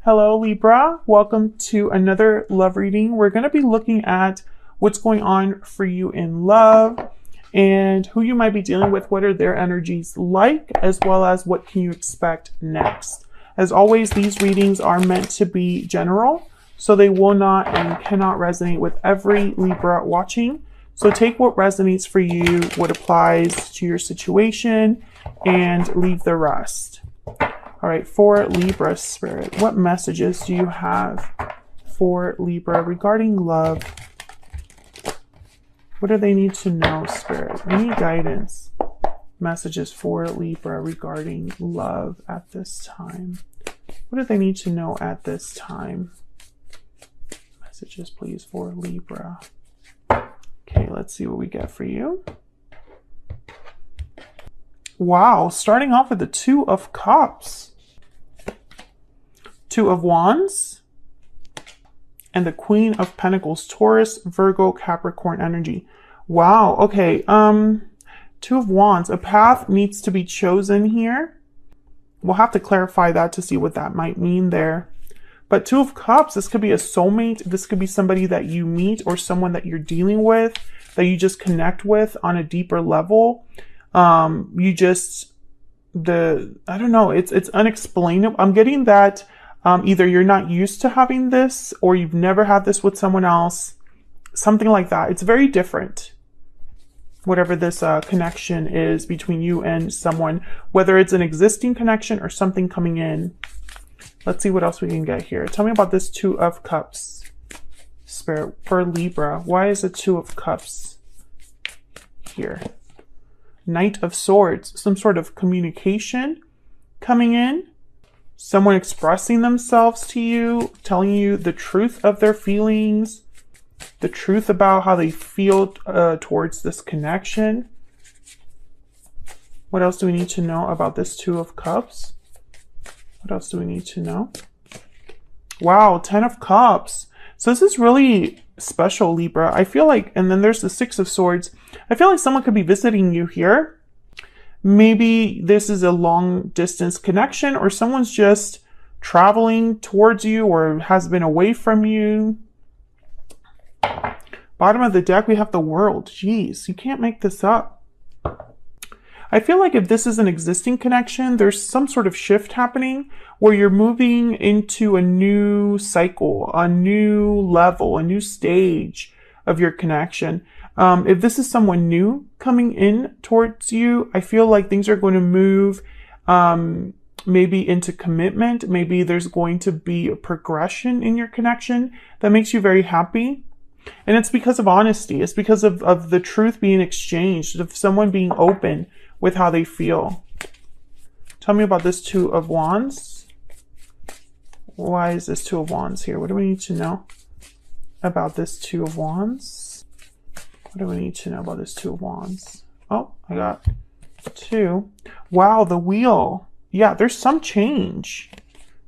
Hello, Libra. Welcome to another love reading. We're going to be looking at what's going on for you in love and who you might be dealing with, what are their energies like, as well as what can you expect next. As always, these readings are meant to be general, so they will not and cannot resonate with every Libra watching. So take what resonates for you, what applies to your situation, and leave the rest. All right, for Libra Spirit, what messages do you have for Libra regarding love? What do they need to know, Spirit? Any guidance, messages for Libra regarding love at this time? What do they need to know at this time? Messages, please, for Libra. Okay, let's see what we get for you. Wow, starting off with the Two of Cups, Two of Wands, and the Queen of Pentacles, Taurus, Virgo, Capricorn energy. Wow, okay, Two of Wands, a path needs to be chosen here. We'll have to clarify that to see what that might mean there. But Two of Cups, this could be a soulmate. This could be somebody that you meet or someone that you're dealing with, that you just connect with on a deeper level. I don't know, it's unexplainable. I'm getting that either you're not used to having this or you've never had this with someone else, something like that. It's very different, whatever this connection is between you and someone, whether it's an existing connection or something coming in. Let's see what else we can get here. Tell me about this Two of Cups, Spirit, for Libra. Why is the Two of Cups here? Knight of Swords, some sort of communication coming in. Someone expressing themselves to you, telling you the truth of their feelings, the truth about how they feel towards this connection. What else do we need to know about this Two of Cups? What else do we need to know? Wow, Ten of Cups. So this is really special, Libra. I feel like, and then there's the Six of Swords. I feel like someone could be visiting you here. Maybe this is a long distance connection, or someone's just traveling towards you or has been away from you. Bottom of the deck, we have the World. Jeez, you can't make this up. I feel like if this is an existing connection, there's some sort of shift happening where you're moving into a new cycle, a new level, a new stage of your connection. If this is someone new coming in towards you, I feel like things are going to move maybe into commitment. Maybe there's going to be a progression in your connection that makes you very happy. And it's because of honesty. It's because of the truth being exchanged, of someone being open with how they feel. Tell me about this Two of Wands. Why is this Two of Wands here? What do we need to know about this Two of Wands? What do we need to know about this Two of Wands? Oh, I got two. Wow, the Wheel. Yeah, there's some change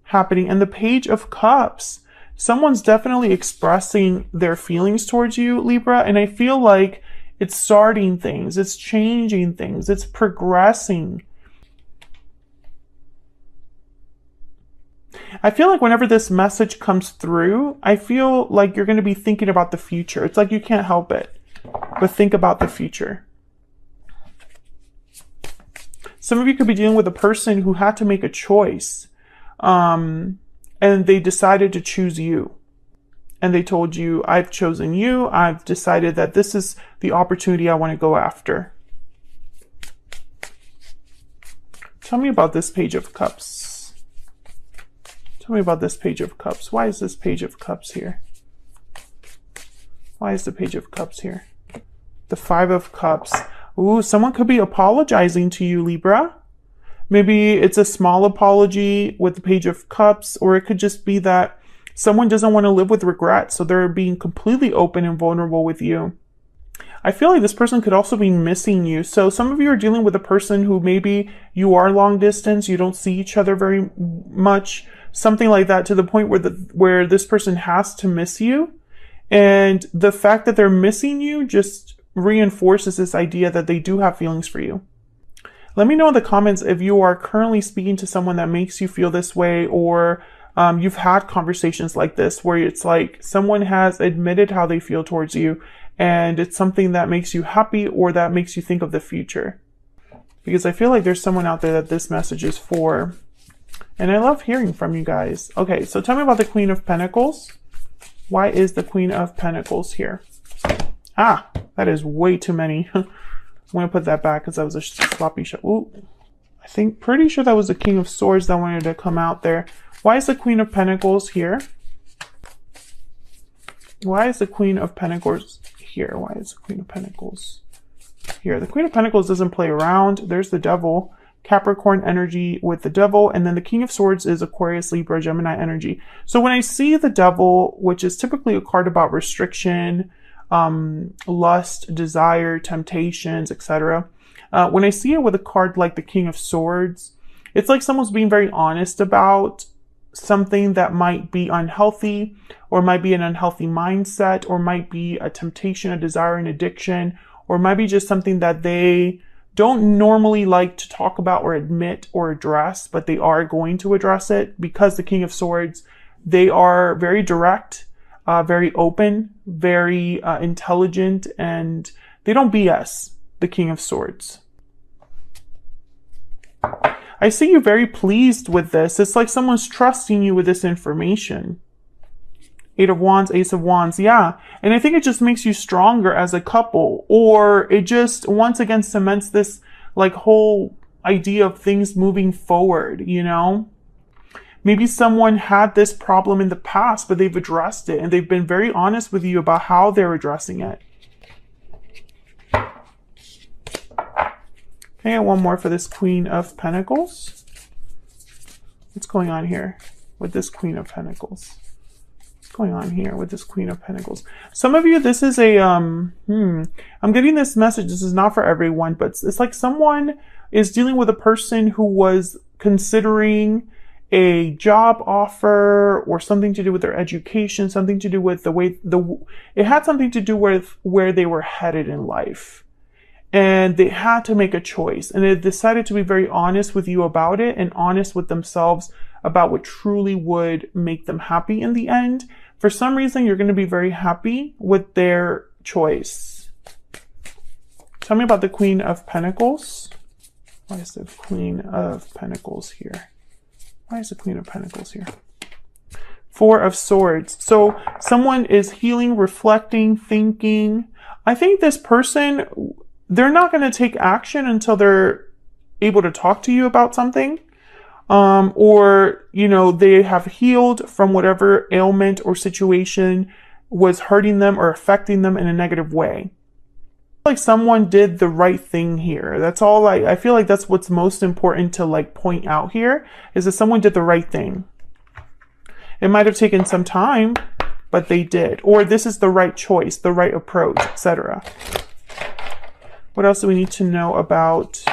happening. And the Page of Cups. Someone's definitely expressing their feelings towards you, Libra. And I feel like it's starting things. It's changing things. It's progressing. I feel like whenever this message comes through, I feel like you're going to be thinking about the future. It's like you can't help it but think about the future. Some of you could be dealing with a person who had to make a choice, and they decided to choose you. And they told you, I've chosen you. I've decided that this is the opportunity I want to go after. Tell me about this Page of Cups. Tell me about this Page of Cups. Why is this Page of Cups here? Why is the Page of Cups here? The Five of Cups. Ooh, someone could be apologizing to you, Libra. Maybe it's a small apology with the Page of Cups, or it could just be that someone doesn't want to live with regret, so they're being completely open and vulnerable with you. I feel like this person could also be missing you. So some of you are dealing with a person who maybe you are long distance, you don't see each other very much, something like that, to the point where this person has to miss you. And the fact that they're missing you just reinforces this idea that they do have feelings for you. Let me know in the comments if you are currently speaking to someone that makes you feel this way, or You've had conversations like this where it's like someone has admitted how they feel towards you, and it's something that makes you happy or that makes you think of the future. Because I feel like there's someone out there that this message is for. And I love hearing from you guys. Okay, so tell me about the Queen of Pentacles. Why is the Queen of Pentacles here? Ah, that is way too many. I'm going to put that back because that was a sloppy shot. Ooh, pretty sure that was the King of Swords that wanted to come out there. Why is the Queen of Pentacles here? Why is the Queen of Pentacles here? Why is the Queen of Pentacles here? The Queen of Pentacles doesn't play around. There's the Devil. Capricorn energy with the Devil, and then the King of Swords is Aquarius, Libra, Gemini energy. So when I see the Devil, which is typically a card about restriction, lust, desire, temptations, etc. When I see it with a card like the King of Swords, it's like someone's being very honest about something that might be unhealthy, or might be an unhealthy mindset, or might be a temptation, a desire, an addiction, or might be just something that they don't normally like to talk about or admit or address, but they are going to address it because the King of Swords, they are very direct, very open, very intelligent, and they don't BS, the King of Swords. I see you very pleased with this. It's like someone's trusting you with this information. Eight of Wands, Ace of Wands, yeah. And I think it just makes you stronger as a couple, or it just once again cements this like whole idea of things moving forward, you know? Maybe someone had this problem in the past, but they've addressed it and they've been very honest with you about how they're addressing it. Okay, one more for this Queen of Pentacles. What's going on here with this Queen of Pentacles? Going on here with this Queen of Pentacles? Some of you, this is a I'm getting this message. This is not for everyone, but it's like someone is dealing with a person who was considering a job offer or something to do with their education, something to do with the way it had something to do with where they were headed in life, and they had to make a choice, and they decided to be very honest with you about it and honest with themselves about what truly would make them happy in the end. For some reason, you're going to be very happy with their choice. Tell me about the Queen of Pentacles. Why is the Queen of Pentacles here? Why is the Queen of Pentacles here? Four of Swords. So someone is healing, reflecting, thinking. I think this person, they're not going to take action until they're able to talk to you about something. Or, you know, they have healed from whatever ailment or situation was hurting them or affecting them in a negative way. Like someone did the right thing here. That's all I feel like that's what's most important to like point out here, is that someone did the right thing. It might have taken some time, but they did. Or this is the right choice, the right approach, etc. What else do we need to know about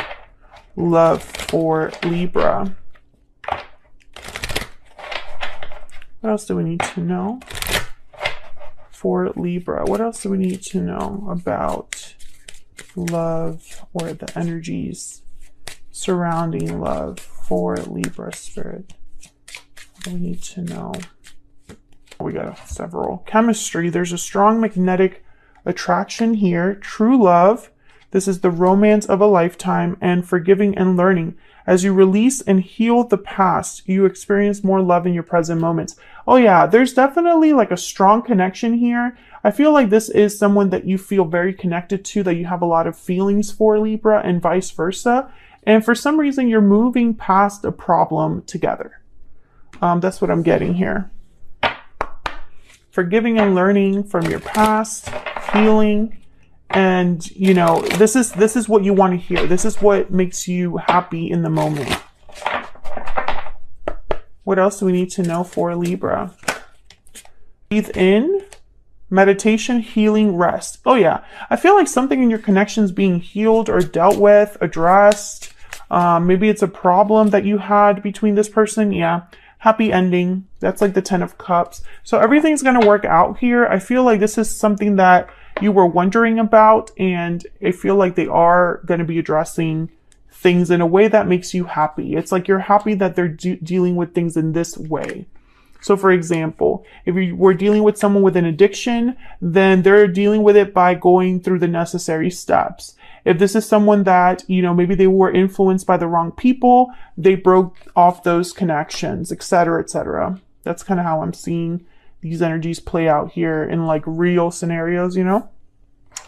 love for Libra? What else do we need to know for Libra? What else do we need to know about love or the energies surrounding love for Libra spirit? What do we need to know? We got several. Chemistry. There's a strong magnetic attraction here. True love. This is the romance of a lifetime, and forgiving and learning. As you release and heal the past, you experience more love in your present moments. Oh yeah, there's definitely like a strong connection here. I feel like this is someone that you feel very connected to, that you have a lot of feelings for, Libra, and vice versa. And for some reason, you're moving past a problem together. That's what I'm getting here. Forgiving and learning from your past, healing. And, you know, this is what you want to hear. This is what makes you happy in the moment. What else do we need to know for Libra? Breathe in, meditation, healing, rest. Oh yeah, I feel like something in your connection is being healed or dealt with, addressed. Maybe it's a problem that you had between this person. Yeah, happy ending. That's like the 10 of Cups. So everything's going to work out here. I feel like this is something that you were wondering about, and I feel like they are going to be addressing things in a way that makes you happy. It's like you're happy that they're dealing with things in this way. So for example, if you were dealing with someone with an addiction, then they're dealing with it by going through the necessary steps. If this is someone that, you know, maybe they were influenced by the wrong people, they broke off those connections, etc., etc. That's kind of how I'm seeing these energies play out here in like real scenarios, you know?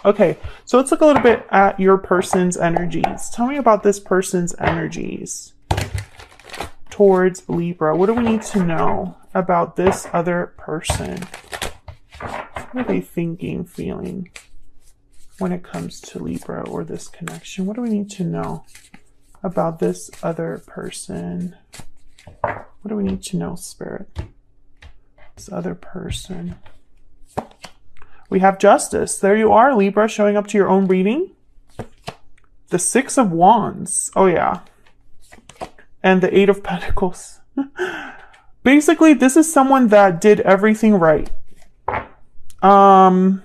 Okay, so let's look a little bit at your person's energies. Tell me about this person's energies towards Libra. What do we need to know about this other person? What are they thinking, feeling when it comes to Libra or this connection? What do we need to know about this other person? What do we need to know, Spirit? This other person. We have Justice. There you are, Libra, showing up to your own reading. The Six of Wands. Oh, yeah. And the Eight of Pentacles. Basically, this is someone that did everything right. They're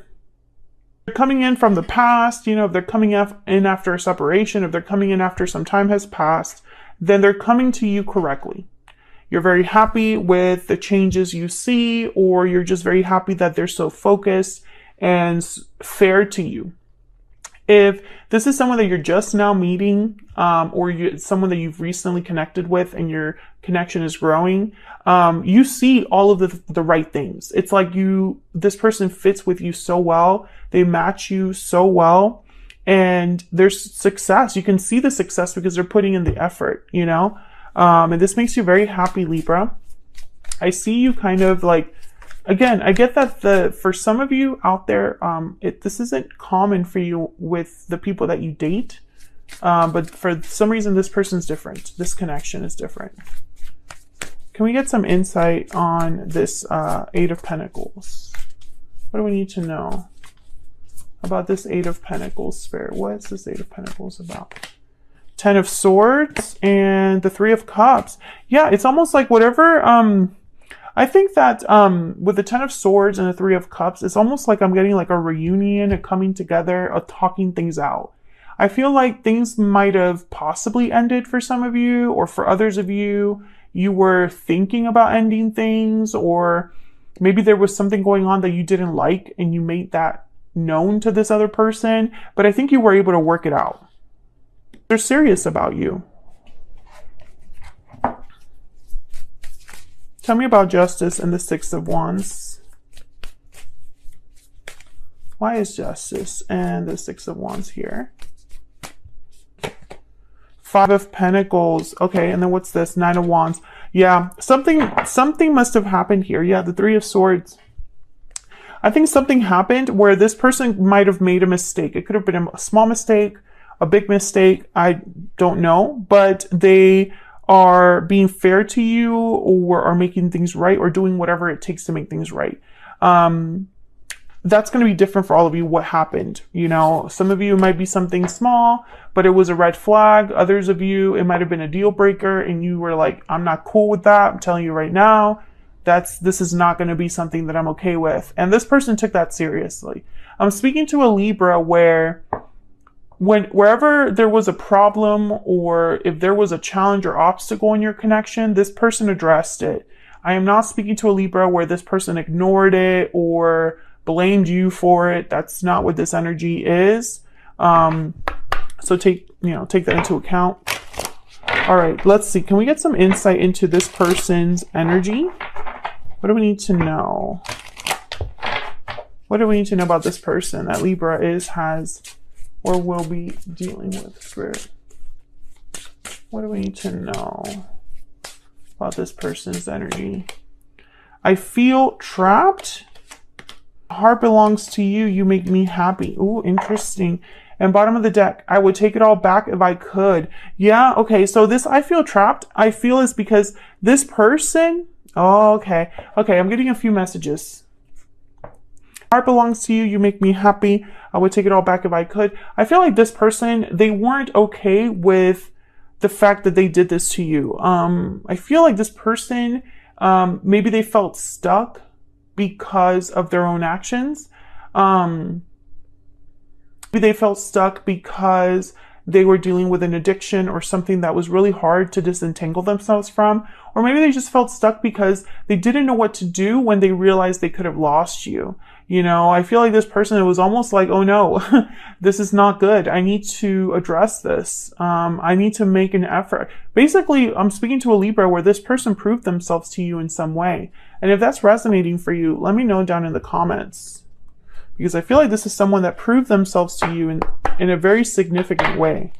coming in from the past, you know, if they're coming in after a separation, if they're coming in after some time has passed, then they're coming to you correctly. You're very happy with the changes you see, or you're just very happy that they're so focused and fair to you. If this is someone that you're just now meeting, or someone that you've recently connected with and your connection is growing, you see all of the right things. It's like this person fits with you so well. They match you so well, and there's success. You can see the success because they're putting in the effort, you know? And this makes you very happy, Libra. I see you kind of like, again, I get that for some of you out there, this isn't common for you with the people that you date. But for some reason, this person's different. This connection is different. Can we get some insight on this Eight of Pentacles? What do we need to know about this Eight of Pentacles, Spirit? What is this Eight of Pentacles about? Ten of Swords and the Three of Cups. Yeah, it's almost like whatever, I think that with the Ten of Swords and the Three of Cups, it's almost like I'm getting like a reunion, a coming together, a talking things out. I feel like things might have possibly ended for some of you, or for others of you, you were thinking about ending things, or maybe there was something going on that you didn't like and you made that known to this other person, but I think you were able to work it out. They're serious about you. Tell me about Justice and the Six of Wands. Why is Justice and the Six of Wands here? Five of Pentacles. Okay, and then what's this? Nine of Wands. Yeah, something must have happened here. Yeah, the Three of Swords. I think something happened where this person might have made a mistake. It could have been a small mistake, a big mistake. I don't know, but they are being fair to you, or are making things right, or doing whatever it takes to make things right. That's going to be different for all of you. What happened? You know, some of you might be something small, but it was a red flag. Others of you, it might have been a deal breaker, and you were like, I'm not cool with that. I'm telling you right now, this is not going to be something that I'm okay with. And this person took that seriously. I'm speaking to a Libra where wherever there was a problem, or if there was a challenge or obstacle in your connection, this person addressed it. I am not speaking to a Libra where this person ignored it or blamed you for it. That's not what this energy is. So take that into account. All right, let's see. Can we get some insight into this person's energy? What do we need to know? What do we need to know about this person that Libra has, or will be dealing with, Spirit? What do we need to know about this person's energy? I feel trapped. Heart belongs to you. You make me happy. Ooh, interesting. And bottom of the deck, I would take it all back if I could. Yeah, okay. So this I feel trapped, I feel is because this person... Oh, okay. Okay, I'm getting a few messages. Heart belongs to you. You make me happy. I would take it all back if I could. I feel like this person, they weren't okay with the fact that they did this to you. I feel like this person, maybe they felt stuck because of their own actions. Maybe they felt stuck because they were dealing with an addiction or something that was really hard to disentangle themselves from. Or maybe they just felt stuck because they didn't know what to do when they realized they could have lost you. You know, I feel like this person, it was almost like, oh no, this is not good. I need to address this. I need to make an effort. Basically, I'm speaking to a Libra where this person proved themselves to you in some way. And if that's resonating for you, let me know down in the comments. Because I feel like this is someone that proved themselves to you in a very significant way.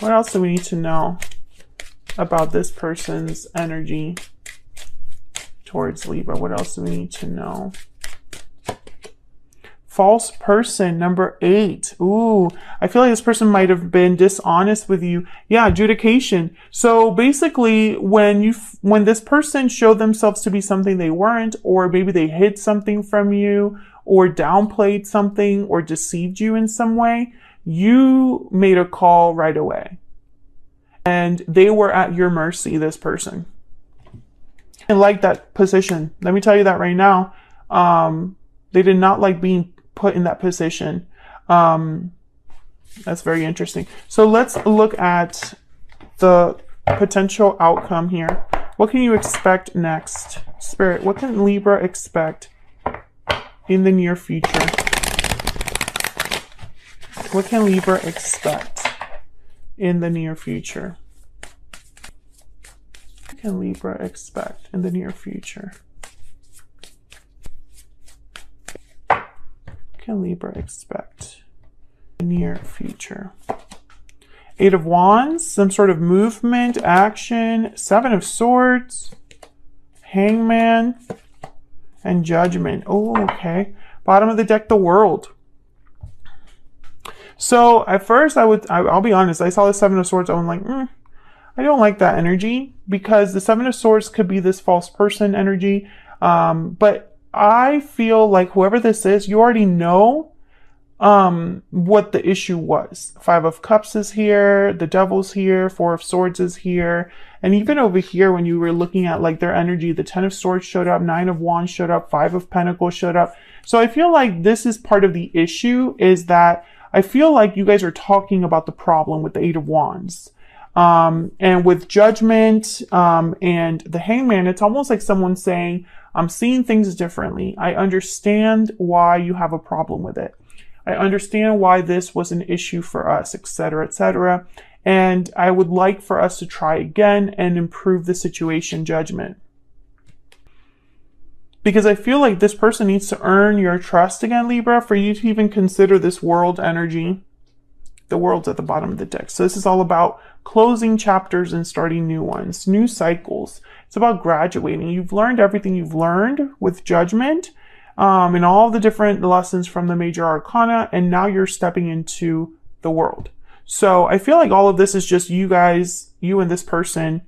What else do we need to know about this person's energy towards Libra? What else do we need to know? False person, number 8. Ooh, I feel like this person might have been dishonest with you. Yeah, adjudication. So basically, when this person showed themselves to be something they weren't, or maybe they hid something from you, or downplayed something, or deceived you in some way, you made a call right away. And they were at your mercy, this person. And like that position. Let me tell you that right now. They did not like being put in that position. That's very interesting. So let's look at the potential outcome here. What can you expect next? Spirit, what can Libra expect in the near future? What can Libra expect in the near future? What can Libra expect in the near future? What can Libra expect in the near future? 8 of Wands, some sort of movement, action, 7 of Swords, Hangman, and Judgment. Oh, okay. Bottom of the deck, the World. So at first I'll be honest, I saw the 7 of Swords, I'm like, I don't like that energy, because the 7 of Swords could be this false person energy. But I feel like whoever this is, you already know what the issue was. 5 of Cups is here, the Devil's here, 4 of Swords is here. And even over here, when you were looking at like their energy, the 10 of Swords showed up, 9 of Wands showed up, 5 of Pentacles showed up. So I feel like this is part of the issue, is that I feel like you guys are talking about the problem with the 8 of Wands. And with Judgment, and the Hangman, it's almost like someone saying, I'm seeing things differently. I understand why you have a problem with it. I understand why this was an issue for us, etc., etc. And I would like for us to try again and improve the situation, Judgment. Because I feel like this person needs to earn your trust again, Libra, for you to even consider this World energy. The World's at the bottom of the deck. So this is all about closing chapters and starting new ones, new cycles. It's about graduating. You've learned everything you've learned with Judgment, and all the different lessons from the major arcana, and now you're stepping into the World. So I feel like all of this is just you guys, you and this person,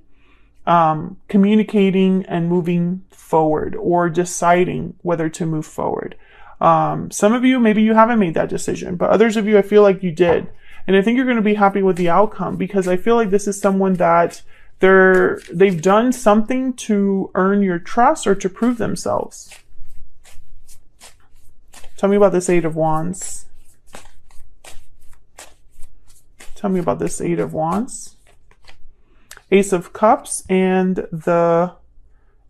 communicating and moving forward, or deciding whether to move forward. Some of you, maybe you haven't made that decision, but others of you, I feel like you did. And I think you're going to be happy with the outcome, because I feel like this is someone that they've done something to earn your trust or to prove themselves. Tell me about this 8 of Wands. Tell me about this 8 of Wands. Ace of Cups and the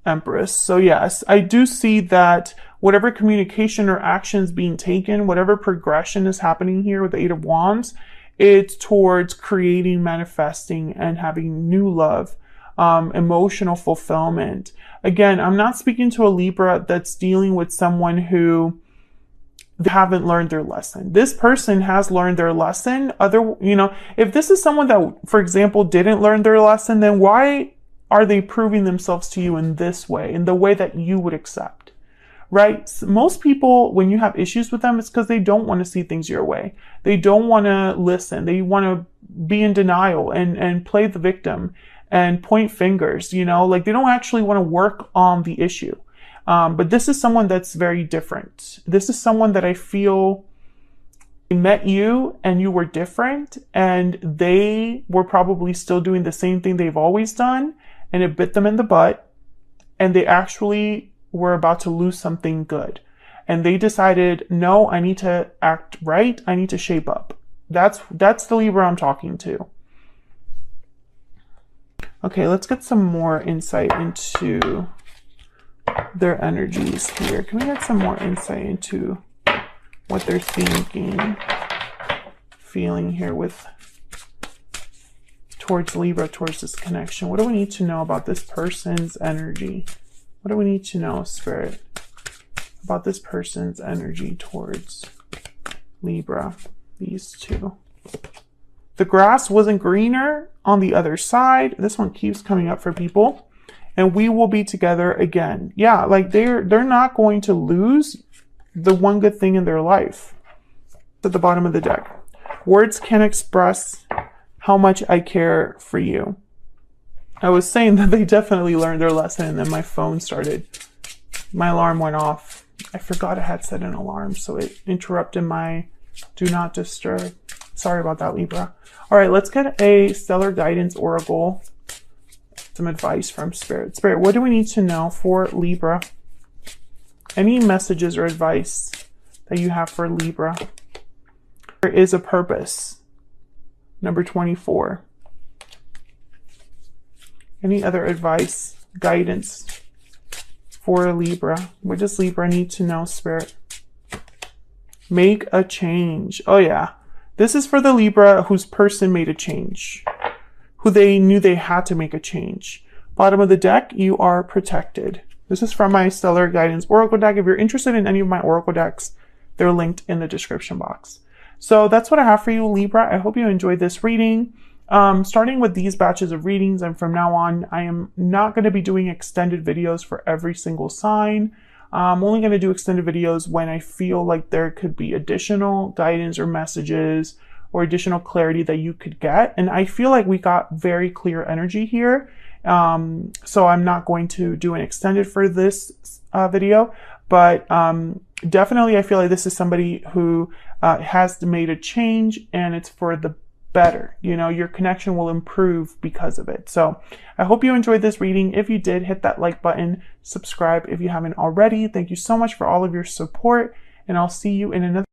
Empress. So yes, I do see that whatever communication or actions being taken, whatever progression is happening here with the 8 of Wands, it's towards creating, manifesting, and having new love, emotional fulfillment. Again, I'm not speaking to a Libra that's dealing with someone who haven't learned their lesson. This person has learned their lesson. If this is someone that, for example, didn't learn their lesson, then why are they proving themselves to you in this way, in the way that you would accept? Right? Most people, when you have issues with them, it's because they don't want to see things your way. They don't want to listen. They want to be in denial and play the victim and point fingers, like they don't actually want to work on the issue. But this is someone that's very different. This is someone that I feel met you and you were different, and they were probably still doing the same thing they've always done, and it bit them in the butt, and they actually were about to lose something good. And they decided, no, I need to act right. I need to shape up. That's the Libra I'm talking to. Okay, let's get some more insight into their energies here. Can we get some more insight into what they're thinking, feeling here with towards Libra, towards this connection? What do we need to know about this person's energy? What do we need to know, Spirit, about this person's energy towards Libra, these two? The grass wasn't greener on the other side. This one keeps coming up for people. And we will be together again. Yeah, like they're not going to lose the one good thing in their life. At the bottom of the deck. Words can't express how much I care for you. I was saying that they definitely learned their lesson, and then my phone started. My alarm went off. I forgot I had set an alarm, so it interrupted my do not disturb. Sorry about that, Libra. All right, let's get a stellar guidance oracle. Some advice from Spirit. Spirit, what do we need to know for Libra? Any messages or advice that you have for Libra? There is a purpose. Number 24. Any other advice, guidance for Libra? What does Libra need to know, Spirit? Make a change. Oh yeah. This is for the Libra whose person made a change, who they knew they had to make a change. Bottom of the deck, you are protected. This is from my Stellar Guidance Oracle deck. If you're interested in any of my Oracle decks, they're linked in the description box. So that's what I have for you, Libra. I hope you enjoyed this reading. Starting with these batches of readings, and from now on, I am not going to be doing extended videos for every single sign. I'm only going to do extended videos when I feel like there could be additional guidance or messages or additional clarity that you could get. And I feel like we got very clear energy here. So I'm not going to do an extended for this video, but definitely I feel like this is somebody who has made a change, and it's for the better. You know, your connection will improve because of it. So I hope you enjoyed this reading. If you did, hit that like button, subscribe if you haven't already. Thank you so much for all of your support, and I'll see you in another